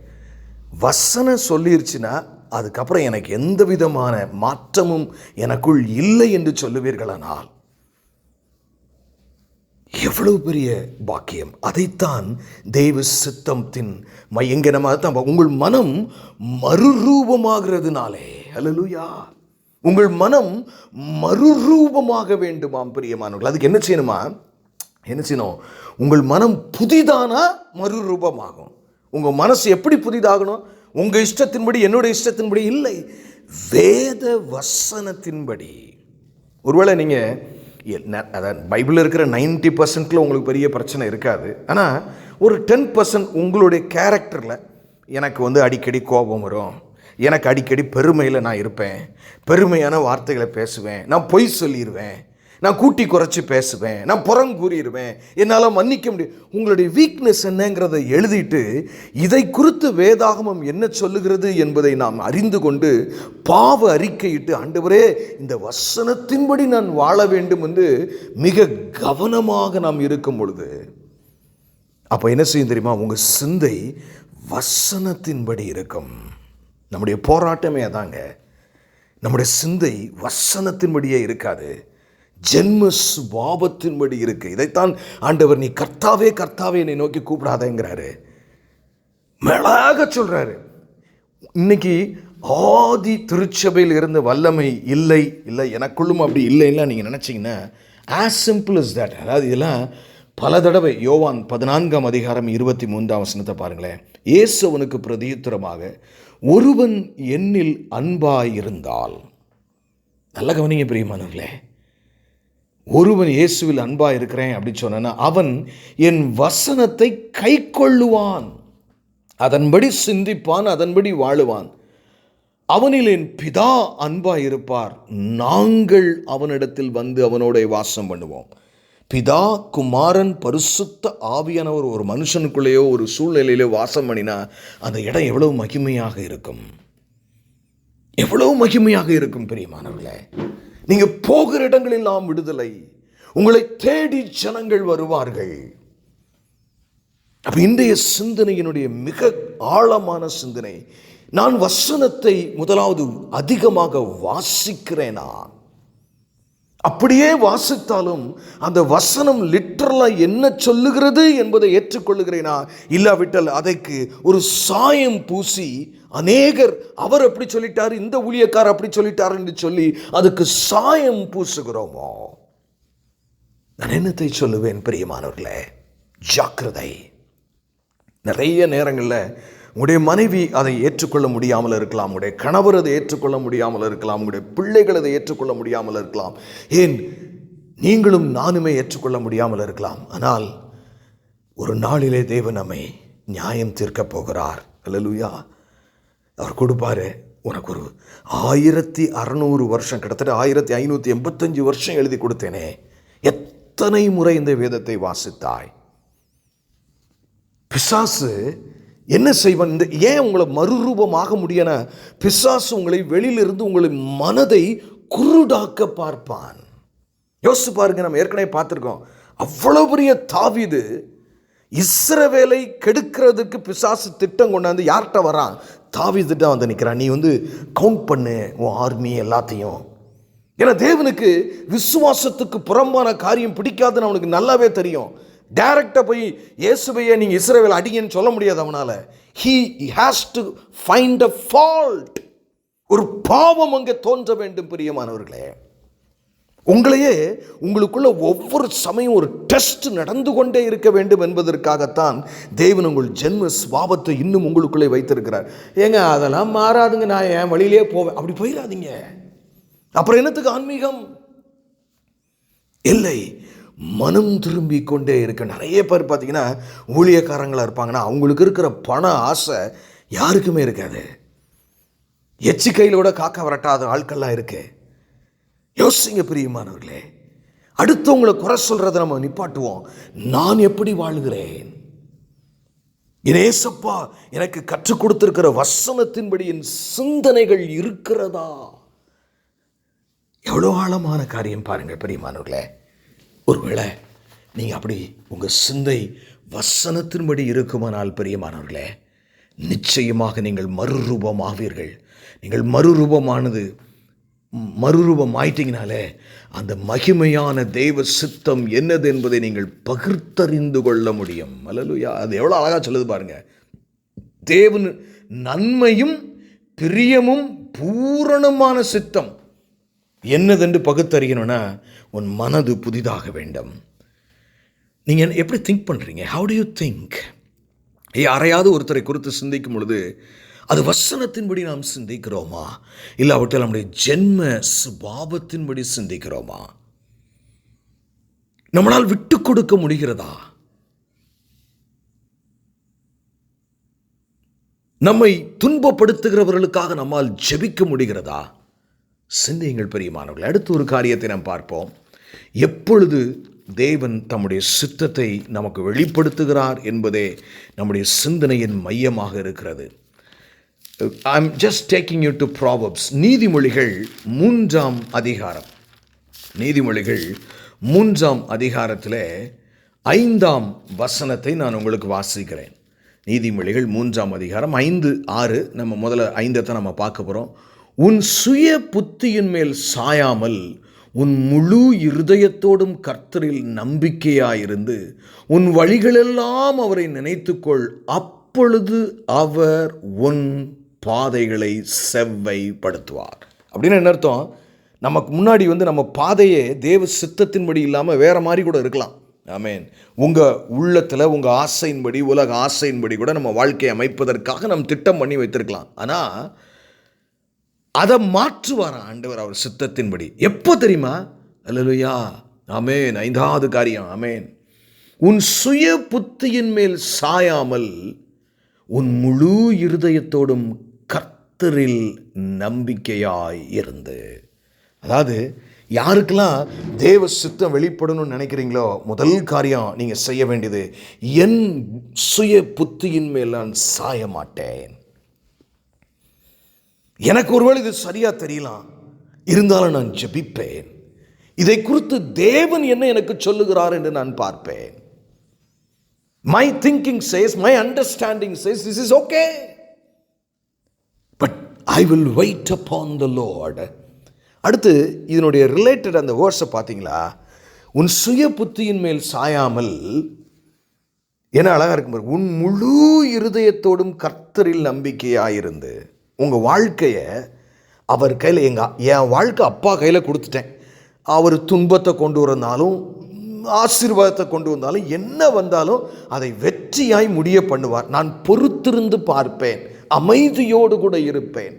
வசனம் சொல்லிருச்சுன்னா அதுக்கப்புறம் எனக்கு எந்த விதமான மாற்றமும் எனக்குள் இல்லை என்று சொல்லுவீர்களானால் எவ்வளவு பெரிய பாக்கியம். அதைத்தான் தெய்வ சித்தத்தின் மையங்கனமாக உங்கள் மனம் மறுரூபமாகிறதுனாலே, அல்லேலூயா, உங்கள் மனம் மறுரூபமாக வேண்டுமாம் பிரியமானவர்கள். அதுக்கு என்ன செய்யணுமா? என்ன செய்யணும்? உங்கள் மனம் புதிதானா மறுரூபமாகும். உங்கள் மனசு எப்படி புதிதாகணும்? உங்கள் இஷ்டத்தின்படி, என்னுடைய இஷ்டத்தின்படி இல்லை, வேத வசனத்தின்படி. ஒருவேளை நீங்கள் அதான் பைபிளில் இருக்கிற 90% உங்களுக்கு பெரிய பிரச்சனை இருக்காது. ஆனால் ஒரு 10% உங்களுடைய கேரக்டரில் எனக்கு அடிக்கடி கோபம் வரும், எனக்கு அடிக்கடி பெருமையில் நான் இருப்பேன், பெருமையான வார்த்தைகளை பேசுவேன், நான் பொய் சொல்லிடுவேன், நான் கூட்டி குறைச்சி பேசுவேன், நான் புறங்கூறிடுவேன், என்னால் மன்னிக்க முடியும். உங்களுடைய வீக்னஸ் என்னங்கிறத எழுதிட்டு இதை குறித்து வேதாகமம் என்ன சொல்லுகிறது என்பதை நாம் அறிந்து கொண்டு பாவ அறிக்கையிட்டு, ஆண்டவரே இந்த வசனத்தின்படி நான் வாழ வேண்டும் என்று மிக கவனமாக நாம் இருக்கும் பொழுது அப்போ என்ன செய்யும் தெரியுமா? உங்கள் சிந்தை வசனத்தின்படி இருக்கும். நம்முடைய போராட்டமே அதாங்க. நம்முடைய சிந்தை வசனத்தின்படியே இருக்காது, ஜென்ம சுபாவத்தின்படி இருக்கு. இதைத்தான் ஆண்டவர் நீ கர்த்தாவே கர்த்தாவே என்னை நோக்கி கூப்பிடாதேங்கிறாரு, மேலாக சொல்றாரு. இன்னைக்கு ஆதி திருச்சபையில் இருந்த வல்லமை இல்லை இல்லை எனக்குள்ளும் அப்படி இல்லைன்னா நீங்கள் நினச்சிங்கன்னா as simple as that. அதாவது இதெல்லாம் பல தடவை யோவான் 14:23 பாருங்களேன். இயேசு அவனுக்கு பிரதியுத்தரமாக, ஒருவன் என்னில் அன்பாயிருந்தால், நல்ல கவனிங்க பிரியமானவர்களே, ஒருவன் இயேசுவில் அன்பாக இருக்கிறேன் அப்படின்னு சொன்னா அவன் என் வசனத்தை கை கொள்ளுவான், அதன்படி சிந்திப்பான், அதன்படி வாழுவான். அவனில் என் பிதா அன்பாக இருப்பார், நாங்கள் அவனிடத்தில் வந்து அவனோட வாசம் பண்ணுவோம். பிதா, குமாரன், பரிசுத்த ஆவியானவர் ஒரு மனுஷனுக்குள்ளேயோ ஒரு சூழ்நிலையிலோ வாசம் பண்ணினா அந்த இடம் எவ்வளவு மகிமையாக இருக்கும், எவ்வளவு மகிமையாக இருக்கும் பிரியமானவர்களே. நீங்க போகிற இடங்களெல்லாம் விடுதலை, உங்களை தேடி ஜனங்கள் வருவார்கள். அப்ப இன்றைய சிந்தனையினுடைய மிக ஆழமான சிந்தனை, நான் வசனத்தை முதலாவது அதிகமாக வாசிக்கிறேனா? அப்படியே வாசித்தாலும் அந்த வசனம் லிட்டரலா என்ன சொல்லுகிறது என்பதை ஏற்றுக்கொள்ளுகிறேனா? இல்லாவிட்டால் அதற்கு ஒரு சாயம் பூசி அநேகர் அவர் அப்படி சொல்லிட்டாரு, இந்த ஊழியக்காரர் அப்படி சொல்லிட்டாரு என்று சொல்லி அதுக்கு சாயம் பூசுகிறோமோ? நான் என்னத்தை சொல்லுவேன் பிரியமானவர்களே, ஜாக்கிரதை. நிறைய நேரங்களில் உங்களுடைய மனைவி அதை ஏற்றுக்கொள்ள முடியாமல் இருக்கலாம், உங்களுடைய கணவர் அதை ஏற்றுக்கொள்ள முடியாமல் இருக்கலாம், உங்களுடைய பிள்ளைகள் அதை ஏற்றுக்கொள்ள முடியாமல் இருக்கலாம், ஏன் நீங்களும் நானுமே ஏற்றுக்கொள்ள முடியாமல் இருக்கலாம். ஆனால் ஒரு நாளிலே தேவன் நம்மை நியாயம் தீர்க்கப் போகிறார். அல்லேலூயா. அவர் கொடுப்பாரு, உனக்கு ஒரு 1600 வருஷம், கிட்டத்தட்ட 1585 வருஷம் எழுதி கொடுத்தேனே, எத்தனை முறை இந்த வேதத்தை வாசித்தாய்? பிசாசு என்ன செய்வான்? ஏன் உங்களை மறுரூபமாக முடியன? பிசாசு உங்களை வெளியிலிருந்து உங்களை மனதை குருடாக்க பார்ப்பான். யோசிச்சு பாருங்க, நம்ம ஏற்கனவே பார்த்துருக்கோம். அவ்வளவு பெரிய தாவீது இஸ்ரவேலை கெடுக்கிறதுக்கு பிசாசு திட்டம் கொண்டாந்து யார்கிட்ட வரான்? தாவீதுட்ட வந்து நிற்கிறான். நீ கவுண்ட் பண்ணு உன் ஆர்மி எல்லாத்தையும். ஏன்னா தேவனுக்கு விசுவாசத்துக்கு புறம்பான காரியம் பிடிக்காதுன்னு அவனுக்கு நல்லாவே தெரியும். டைரக்டாக போய் இயேசுவையே நீங்கள் இஸ்ரவேல் அடிங்கன்னு சொல்ல முடியாது அவனால். he has to find a fault. ஒரு பாவம் அங்கே தோன்ற வேண்டும் பிரியமானவர்களே. உங்களையே உங்களுக்குள்ள ஒவ்வொரு சமயம் ஒரு டெஸ்ட் நடந்து கொண்டே இருக்க வேண்டும் என்பதற்காகத்தான் தேவன் உங்கள் ஜென்ம சுபாவத்தை இன்னும் உங்களுக்குள்ளே வைத்திருக்கிறார். ஏங்க அதெல்லாம் மாறாதுங்க, நான் என் வழியிலே போவேன், அப்படி போயிடாதீங்க. அப்புறம் என்னத்துக்கு ஆன்மீகம்? இல்லை, மனம் திரும்பி கொண்டே இருக்க. நிறைய பேர் பார்த்தீங்கன்னா ஊழியக்காரங்களாக இருப்பாங்கன்னா அவங்களுக்கு இருக்கிற பண ஆசை யாருக்குமே இருக்காது. எச்சி கையிலோட காக்கா வரட்டாத ஆட்கள்லாம் இருக்கு. யோசிங்க பிரியமானவர்களே, அடுத்தவங்களை குறை சொல்றதை நம்ம நிப்பாட்டுவோம். நான் எப்படி வாழ்கிறேன்? ஏசப்பா எனக்கு கற்றுக் கொடுத்திருக்கிற வசனத்தின்படி என் சிந்தனைகள் இருக்கிறதா? எவ்வளோ ஆழமான காரியம் பாருங்கள் பிரியமானவர்களே. ஒருவேளை நீங்கள் அப்படி உங்கள் சிந்தை வசனத்தின்படி இருக்குமானால் பிரியமானவர்களே, நிச்சயமாக நீங்கள் மறுரூபமாவீர்கள். நீங்கள் மறுரூபம் ஆயிட்டீங்கனாலே அந்த மகிமையான தெய்வ சித்தம் என்னது என்பதை நீங்கள் பகிர்ந்தறிந்து கொள்ள முடியும். அல்லேலூயா. அது எவ்வளோ அழகாக சொல்லுது பாருங்க. தேவன் நன்மையும் பிரியமும் பூரணமான சித்தம் என்னதென்று பகுத்தறியணும்னா உன் மனது புதிதாக வேண்டும். நீங்கள் எப்படி திங்க் பண்ணுறீங்க? How to you think? யாரையாவது ஒருத்தரை குறித்து சிந்திக்கும் பொழுது அது வசனத்தின்படி நாம் சிந்திக்கிறோமா, இல்லாவிட்டால் நம்முடைய ஜென்ம சுபாவத்தின்படி சிந்திக்கிறோமா? நம்மளால் விட்டு கொடுக்க முடிகிறதா? நம்மை துன்பப்படுத்துகிறவர்களுக்காக நம்மால் ஜெபிக்க முடிகிறதா? சிந்தியுங்கள் பிரியமானவர்களே. அடுத்த ஒரு காரியத்தை நாம் பார்ப்போம். எப்பொழுது தேவன் தம்முடைய சித்தத்தை நமக்கு வெளிப்படுத்துகிறார் என்பதே நம்முடைய சிந்தனையின் மையமாக இருக்கிறது. I'm just taking you to Proverbs. நீதிமொழிகள் 3ஆம் அதிகாரம். நீதிமொழிகள் 3ஆம் அதிகாரத்தில் 5ஆம் வசனத்தை நான் உங்களுக்கு வாசிக்கிறேன். நீதிமொழிகள் 3ஆம் அதிகாரம் 5, 6. நம்ம முதல்ல 5 நம்ம பார்க்க போகிறோம். உன் சுய புத்தியின் மேல் சாயாமல் உன் முழு இருதயத்தோடும் கர்த்தரில் நம்பிக்கையாயிருந்து உன் வழிகளெல்லாம் அவரை நினைத்துக்கொள், அப்பொழுது அவர் உன் பாதைகளை செவ்வைப்படுத்துவார். அப்படின்னு என்ன அர்த்தம்? நமக்கு முன்னாடி நம்ம பாதையே தேவ சித்தத்தின்படி இல்லாமல் வேற மாதிரி கூட இருக்கலாம். ஆமேன். உங்கள் உள்ளத்தில் உங்கள் ஆசையின்படி, உலக ஆசையின்படி கூட நம்ம வாழ்க்கையை அமைப்பதற்காக நம்ம திட்டம் பண்ணி வைத்திருக்கலாம். ஆனால் அதை மாற்றுவார் ஆண்டவர் அவர் சித்தத்தின்படி. எப்போ தெரியுமா? அல்லேலூயா. ஆமேன். 5வது காரியம். ஆமேன். உன் சுய புத்தியின் மேல் சாயாமல் உன் முழு இருதயத்தோடும் கர்த்தரில் நம்பிக்கையாய் இருந்து. அதாவது யாருக்கெல்லாம் தேவ சித்தம் வெளிப்படணும்னு நினைக்கிறீங்களோ முதல் காரியம் நீங்கள் செய்ய வேண்டியது, என் சுய புத்தியின் மேல் நான் சாய மாட்டேன். எனக்கு ஒருவேளை இது சரியா தெரியலாம், இருந்தாலும் நான் ஜெபிப்பேன். இதை குறித்து தேவன் என்ன எனக்கு சொல்லுகிறார் என்று நான் பார்ப்பேன். My thinking says, my understanding says this is okay, but I will wait upon the Lord. அடுத்து இதனுடைய ரிலேட்டட் அந்த வேர்ஸை பார்த்தீங்களா? உன் சுய புத்தியின் மேல் சாயாமல், என்ன அழகாக இருக்கும். உன் முழு இருதயத்தோடும் கர்த்தரில் நம்பிக்கையாயிருந்து. உங்கள் வாழ்க்கையை அவர் கையில், என் வாழ்க்கை அப்பா கையில் கொடுத்துட்டேன். அவர் துன்பத்தை கொண்டு வந்தாலும் ஆசீர்வாதத்தை கொண்டு வந்தாலும் என்ன வந்தாலும் அதை வெற்றியாய் முடிய பண்ணுவார். நான் பொறுத்திருந்து பார்ப்பேன், அமைதியோடு கூட இருப்பேன்.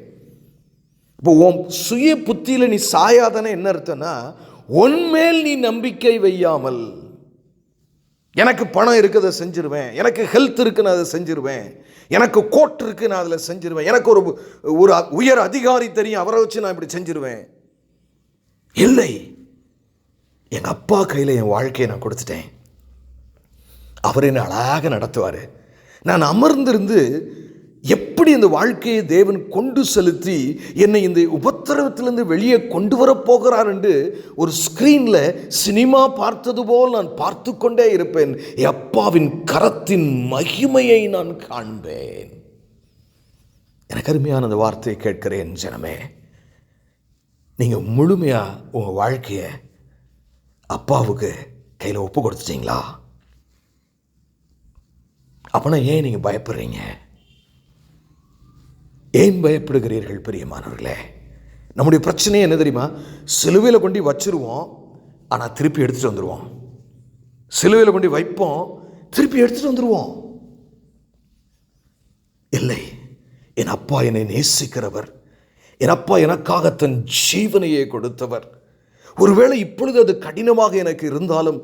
இப்போ உன் சுய புத்தியில் நீ சாயாதானே என்ன அர்த்தம்னா, உன்மேல் நீ நம்பிக்கை வையாமல், எனக்கு பணம் இருக்குது அதை செஞ்சிருவேன், எனக்கு ஹெல்த் இருக்குது நான் அதை செஞ்சிருவேன், எனக்கு கோட் இருக்குது நான் அதில் செஞ்சிருவேன், எனக்கு ஒரு உயர் அதிகாரி தெரியும் அவரை வச்சு நான் இப்படி செஞ்சிருவேன். இல்லை, எங்கள் அப்பா கையில் என் வாழ்க்கையை நான் கொடுத்துட்டேன். அவர் என்னை அழகாக நடத்துவார். நான் அமர்ந்திருந்து எப்படி இந்த வாழ்க்கையை தேவன் கொண்டு செலுத்தி என்னை இந்த உபத்திரவத்திலிருந்து வெளியே கொண்டு வரப்போகிறார் என்று ஒரு ஸ்க்ரீனில் சினிமா பார்த்தது போல் நான் பார்த்து கொண்டே இருப்பேன். என் அப்பாவின் கரத்தின் மகிமையை நான் காண்பேன். எனக்கு அருமையான அந்த வார்த்தையை கேட்கிறேன் ஜனமே. நீங்கள் முழுமையாக உங்கள் வாழ்க்கையை அப்பாவுக்கு கையில் ஒப்பு கொடுத்துட்டீங்களா? அப்பனா ஏன் நீங்கள் பயப்படுறீங்க? ஏன் பயப்படுகிறீர்கள் பிரியமானவர்களே? நம்முடைய பிரச்சனையே என்ன தெரியுமா? சிலுவையில் கொண்டு வச்சிருவோம், ஆனால் திருப்பி எடுத்துகிட்டு வந்துடுவோம். சிலுவையில் கொண்டு வைப்போம், திருப்பி எடுத்துகிட்டு வந்துடுவோம். இல்லை, என் அப்பா என்னை நேசிக்கிறவர், என் அப்பா எனக்காக தன் ஜீவனையே கொடுத்தவர். ஒருவேளை இப்பொழுது அது கடினமாக எனக்கு இருந்தாலும்,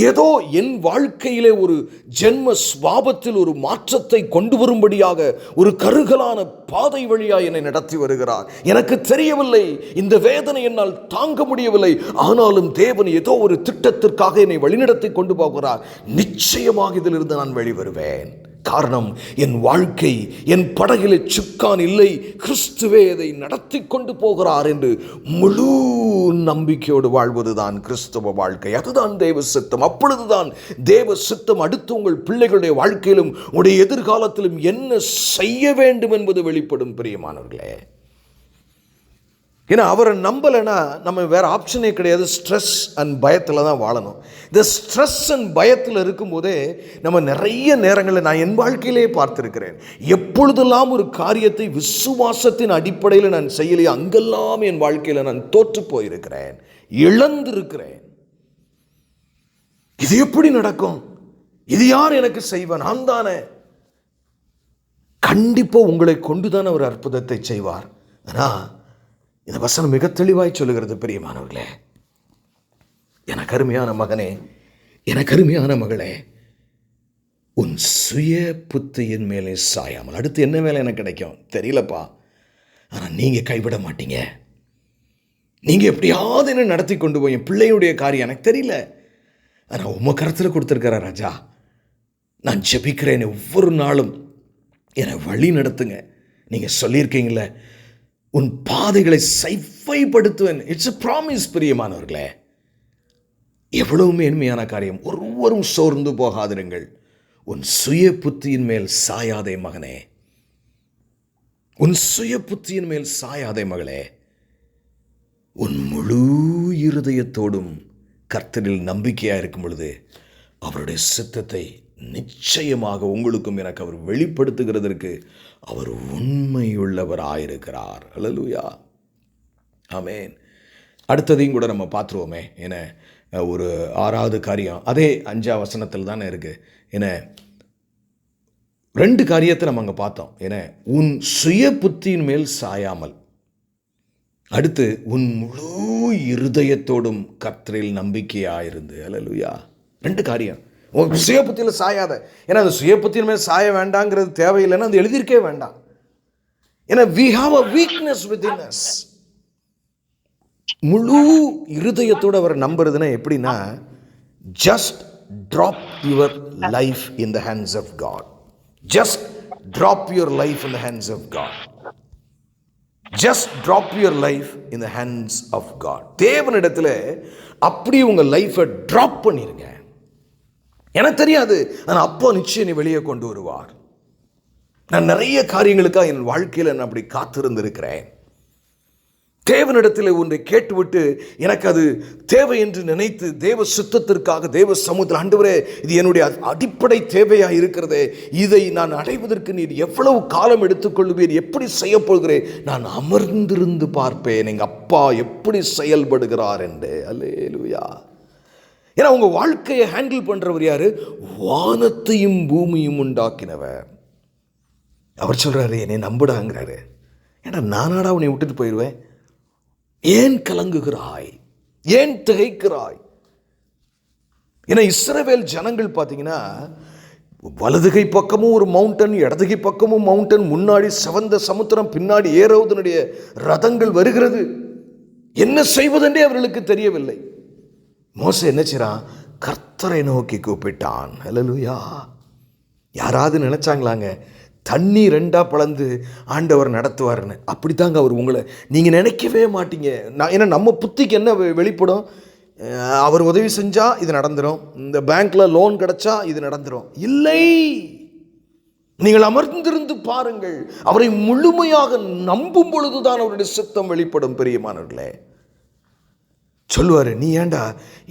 ஏதோ என் வாழ்க்கையிலே ஒரு ஜென்ம ஸ்வாபத்தில் ஒரு மாற்றத்தை கொண்டு வரும்படியாக ஒரு கருகலான பாதை வழியாக என்னை நடத்தி வருகிறார். எனக்கு தெரியவில்லை, இந்த வேதனை என்னால் தாங்க முடியவில்லை. ஆனாலும் தேவன் ஏதோ ஒரு திட்டத்திற்காக என்னை வழிநடத்தி கொண்டு போகிறார். நிச்சயமாக இதிலிருந்து நான் வெளிவருவேன். காரணம், என் வாழ்க்கை என் படகிலே சுக்கான் இல்லை, கிறிஸ்துவே அதை நடத்தி கொண்டு போகிறார் என்று முழு நம்பிக்கையோடு வாழ்வதுதான் கிறிஸ்துவ வாழ்க்கை. அதுதான் தேவ சித்தம். அப்பொழுதுதான் தேவ சித்தம் அடுத்து உங்கள் பிள்ளைகளுடைய வாழ்க்கையிலும் உடைய எதிர்காலத்திலும் என்ன செய்ய வேண்டும் என்பது வெளிப்படும். பிரியமானவர்களே, ஏன்னா அவரை நம்பலைன்னா நம்ம வேற ஆப்ஷனே கிடையாது. ஸ்ட்ரெஸ் அண்ட் பயத்தில் தான் வாழணும். இந்த ஸ்ட்ரெஸ் அண்ட் பயத்தில் இருக்கும்போதே நம்ம நிறைய நேரங்களில், நான் என் வாழ்க்கையிலே பார்த்துருக்கிறேன், எப்பொழுதெல்லாம் ஒரு காரியத்தை விசுவாசத்தின் அடிப்படையில் நான் செய்யலையோ அங்கெல்லாம் என் வாழ்க்கையில் நான் தோற்று போயிருக்கிறேன், இழந்திருக்கிறேன். இது எப்படி நடக்கும்? இது யார் எனக்கு செய்வான்? நான் தானே. கண்டிப்பாக உங்களை கொண்டுதான் அவர் அற்புதத்தை செய்வார். ஆனால் இந்த வசனம் மிக தெளிவாய் சொல்லுகிறது. பிரியமானவர்களே, எனக்கு அருமையான மகனே, எனக்கு அருமையான மகளே, உன் சுய புத்தியின் மேலே சாயாமல். அடுத்து என்ன வேலை எனக்கு கிடைக்கும் தெரியலப்பா, ஆனால் நீங்கள் கைவிட மாட்டீங்க. நீங்கள் எப்படியாவது என்ன நடத்தி கொண்டு போய் என் பிள்ளையுடைய காரியம் எனக்கு தெரியல, ஆனால் உம்ம கருத்தில் கொடுத்துருக்கிற ராஜா, நான் ஜெபிக்கிறேன், ஒவ்வொரு நாளும் என்னை வழி நடத்துங்க. நீங்கள் சொல்லியிருக்கீங்கள, உன் பாதைகளை செவ்வைப்படுத்துவேன். It's a promise. பிரியமானவர்களே, எவ்வளவு மேன்மையான காரியம். ஒருவரும் சோர்ந்து போகாதிருங்கள். உன் சுய புத்தியின் மேல் சாயாதே மகனே, உன் சுய புத்தியின் மேல் சாயாதே மகளே. உன் முழு இருதயத்தோடும் கர்த்தரில் நம்பிக்கையாக இருக்கும் பொழுது அவருடைய சித்தத்தை நிச்சயமாக உங்களுக்கும் எனக்கு அவர் வெளிப்படுத்துகிறதற்கு அவர் உண்மையுள்ளவராயிருக்கிறார். அல்லேலூயா, ஆமென். அடுத்ததையும் கூட நம்ம பார்த்துருவோமே. ஏன்னா ஒரு 6வது காரியம் அதே 5ஆம் வசனத்தில் தானே இருக்குது. ஏன்னா 2 காரியத்தை நம்ம அங்கே பார்த்தோம். ஏன்னா உன் சுய புத்தியின் மேல் சாயாமல், அடுத்து உன் முழு இருதயத்தோடும் கர்த்தரில் நம்பிக்கையாயிருந்து. அல்லேலூயா, 2 காரியம். உன் சுய புத்தியில் சாயாத. ஏன்னா அது சுய புத்தியின் மேல் சாய வேண்டாங்கிறது தேவையில்லைன்னா அது எழுதியிருக்கே வேண்டாம். ஏன்னா we have a weakness within us. முழு இருதயத்தோடு அவர் நம்புறதுன்னா எப்படின்னா, just drop your life in the hands of God. Just drop your life in the hands of God. Just drop your life in the hands of God. தேவனிடத்தில் அப்படி உங்கள் லைஃபை drop பண்ணிருங்க. எனக்கு தெரியாது, ஆனால் அப்போ நிச்சயம் நீ வெளியே கொண்டு வருவார். நான் நிறைய காரியங்களுக்காக என் வாழ்க்கையில் நான் அப்படி காத்திருந்திருக்கிறேன். தேவனிடத்தில் ஒன்றை கேட்டுவிட்டு எனக்கு அது தேவை என்று நினைத்து தேவ சித்தத்திற்காக தேவ சமூகத்தில், ஆண்டவரே இது என்னுடைய அடிப்படை தேவையாக இருக்கிறதே, இதை நான் அடைவதற்கு நீர் எவ்வளவு காலம் எடுத்துக்கொள்வீர், எப்படி செய்யப்போகிறேன், நான் அமர்ந்திருந்து பார்ப்பேன் எங்கள் அப்பா எப்படி செயல்படுகிறார் என்று. அல்லேலூயா. ஏன்னா உங்கள் வாழ்க்கையை ஹேண்டில் பண்ணுறவர் யார்? வானத்தையும் பூமியும் உண்டாக்கினவர். அவர் சொல்கிறாரு, என்னை நம்புடாங்கிறாரு. ஏன்னா நானாடா உன்னை விட்டுட்டு போயிடுவேன். ஏன் கலங்குகிறாய்? ஏன் திகைக்கிறாய்? ஏன்னா இஸ்ரவேல் ஜனங்கள் பார்த்தீங்கன்னா, வலதுகை பக்கமும் ஒரு மவுண்டன், இடதுகை பக்கமும் மவுண்டன், முன்னாடி சிவந்த சமுத்திரம், பின்னாடி ஏரோதனுடைய ரதங்கள் வருகிறது. என்ன செய்வதென்றே அவர்களுக்கு தெரியவில்லை. மோசே என்ன செய்றான்? கர்த்தரை நோக்கி கூப்பிட்டான். அல்லேலூயா. யாராவது நினைச்சாங்களாங்க தண்ணி 2ஆ பிளந்து ஆண்டவர் நடத்துவார்னு? அப்படித்தாங்க அவர் உங்களை நீங்கள் நினைக்கவே மாட்டீங்க. ஏன்னா நம்ம புத்திக்கு என்ன வெளிப்படும்? அவர் உதவி செஞ்சால் இது நடந்துடும், இந்த பேங்க்கில் லோன் கிடைச்சா இது நடந்துடும். இல்லை, நீங்கள் அமர்ந்திருந்து பாருங்கள். அவரை முழுமையாக நம்பும் பொழுதுதான் அவருடைய சித்தம் வெளிப்படும். பிரியமானவர்களே, சொல்லுவார், நீ ஏண்டா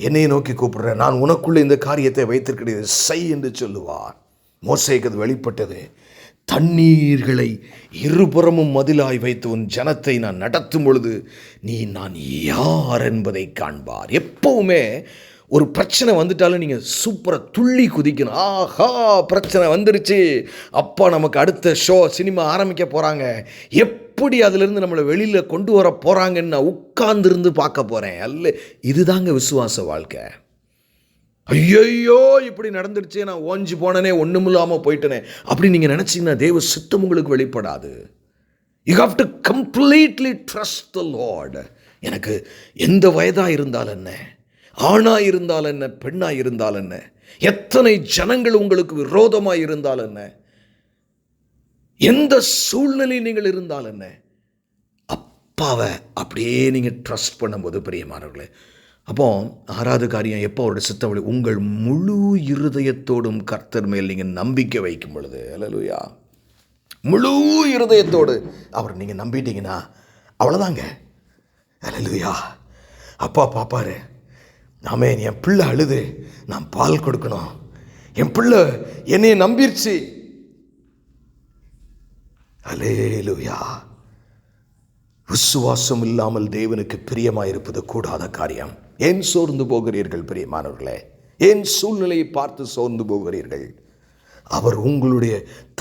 என்னையை நோக்கி கூப்பிடுற, நான் உனக்குள்ளே இந்த காரியத்தை வைத்திருக்கிறது செய் என்று சொல்லுவார். மோசேக்கு அது வெளிப்பட்டது. தண்ணீர்களை இருபுறமும் மதிலாய் வைத்து உன் ஜனத்தை நான் நடத்தும் பொழுது நீ நான் யார் என்பதை காண்பார். எப்பவுமே ஒரு பிரச்சனை வந்துட்டாலும் நீங்கள் சூப்பராக துள்ளி குதிக்கணும். ஆஹா, பிரச்சனை வந்துருச்சு, அப்பா நமக்கு அடுத்த சினிமா ஆரம்பிக்க போகிறாங்க, எப்படி அதிலிருந்து நம்மளை வெளியில் கொண்டு வர போகிறாங்கன்னு நான் உட்கார்ந்துருந்து பார்க்க போகிறேன். அல்ல, இதுதாங்க விசுவாச வாழ்க்கை. ஐயோ இப்படி நடந்துருச்சு, நான் ஓஞ்சி போனனே, ஒன்றுமில்லாமல் போயிட்டனே அப்படி நீங்கள் நினச்சிங்கன்னா தேவ சித்தம் உங்களுக்கு வெளிப்படாது. You have to completely trust the Lord. எனக்கு எந்த வயதாக இருந்தால் என்ன, ஆணாக இருந்தால் என்ன, பெண்ணாக இருந்தால் என்ன, எத்தனை ஜனங்கள் உங்களுக்கு விரோதமாக இருந்தால் என்ன, எந்த சூழ்நிலை நீங்கள் இருந்தால் என்ன, அப்பாவை அப்படியே நீங்கள் ட்ரஸ்ட் பண்ணும்போது பிரியமானவர்களே, அப்போ ஆறாவது காரியம், எப்போ அவருடைய சித்தவழி உங்கள் முழு இருதயத்தோடும் கர்த்தர் மேல் நீங்கள் நம்பிக்கை வைக்கும் பொழுது, அல்லேலூயா, முழு இருதயத்தோடு அவர் நீங்கள் நம்பிட்டீங்கன்னா அவ்வளோதாங்க, அல்லேலூயா. அப்பா பாப்பாரு, நாமே என் பிள்ளை அழுது நான் பால் கொடுக்கணும், என் பிள்ளை என்னைய நம்பிருச்சு, அல்லேலூயா. விசுவாசம் இல்லாமல் தேவனுக்கு பிரியமாயிருப்பது கூடாத காரியம். ஏன் சோர்ந்து போகிறீர்கள் பிரியமானவர்களே? ஏன் சூழ்நிலையை பார்த்து சோர்ந்து போகிறீர்கள்? அவர்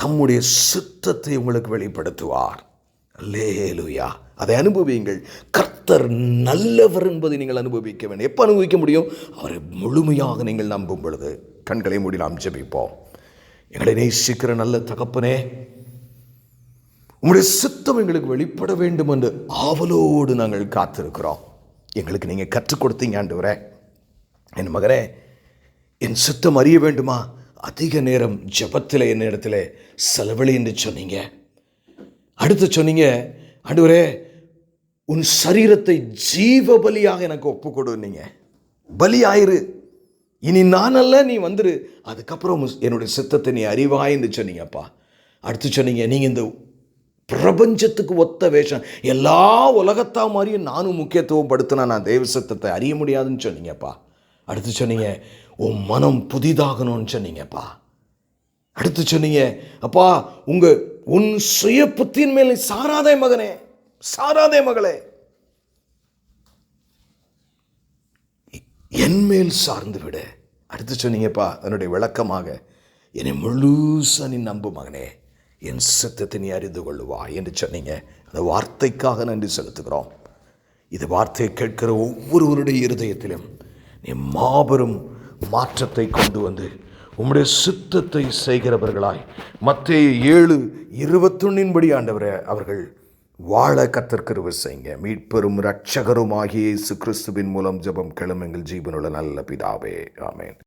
தம்முடைய சித்தத்தை உங்களுக்கு வெளிப்படுத்துவார். அல்லேலூயா. அதை அனுபவியுங்கள். கர்த்தர் நல்லவர் என்பதை நீங்கள் அனுபவிக்க வேண்டும். எப்போ அனுபவிக்க முடியும்? அவரை முழுமையாக நீங்கள் நம்பும் பொழுது. கண்களை மூடி நாம் ஜெபிப்போம். எங்களை நேசிக்கிற நல்ல தகப்பனே, உங்களுடைய சித்தம் எங்களுக்கு வெளிப்பட வேண்டும் என்று ஆவலோடு நாங்கள் காத்திருக்கிறோம். எங்களுக்கு நீங்கள் கற்றுக் கொடுத்தீங்க ஆண்டவரே. என் மகனே, என் சித்தம் அறிய வேண்டுமா? அதிக நேரம் ஜெபத்தில் என்னிடத்தில் செலவழி என்று சொன்னீங்க. அடுத்து சொன்னீங்க, ஆண்டவரே உன் சரீரத்தை ஜீவ பலியாக எனக்கு ஒப்பு கொடுன்னீங்க. பலி ஆயிரு, இனி நான் அல்ல, நீ வந்துரு, அதுக்கப்புறம் என்னுடைய சித்தத்தை நீ அறிவாய் என்று சொன்னீங்கப்பா. அடுத்து சொன்னீங்க, நீங்கள் இந்த பிரபஞ்சத்துக்கு ஒத்த வேஷம், எல்லா உலகத்தா மாதிரியும் நானும் முக்கியத்துவம் படுத்தினா நான் தெய்வ சித்தத்தை அறிய முடியாதுன்னு சொன்னீங்கப்பா. அடுத்து சொன்னீங்க, உன் மனம் புதிதாகணும்னு சொன்னீங்கப்பா. அடுத்து சொன்னீங்க, அப்பா உன் சுய புத்தியின் மேலே சாராதே மகனே, சாராதே மகளே, என் மேல் சார்ந்து விடு. அடுத்து சொன்னீங்கப்பா அதனுடைய விளக்கமாக, என்னை முழுசா நீ நம்பு மகனே, என் சித்தத்தை நீ அறிந்து கொள்ளுவா என்று சொன்னீங்க. அந்த வார்த்தைக்காக நன்றி செலுத்துகிறோம். இது வார்த்தையை கேட்கிற ஒவ்வொருவருடைய இருதயத்திலும் நீ மாபெரும் மாற்றத்தை கொண்டு வந்து உம்முடைய சித்தத்தை செய்கிறவர்களாய் மத்தேயு 7:21 ஆண்டவரே அவர்கள் வாழ கர்த்தர் கிருபை செய்யுங்க. மீட்பெரும் இரட்சகரும் ஆகிய இயேசு கிறிஸ்துவின் மூலம் ஜெபம் கேளும் எங்கள் ஜீவனுள்ள நல்ல பிதாவே, ஆமென்.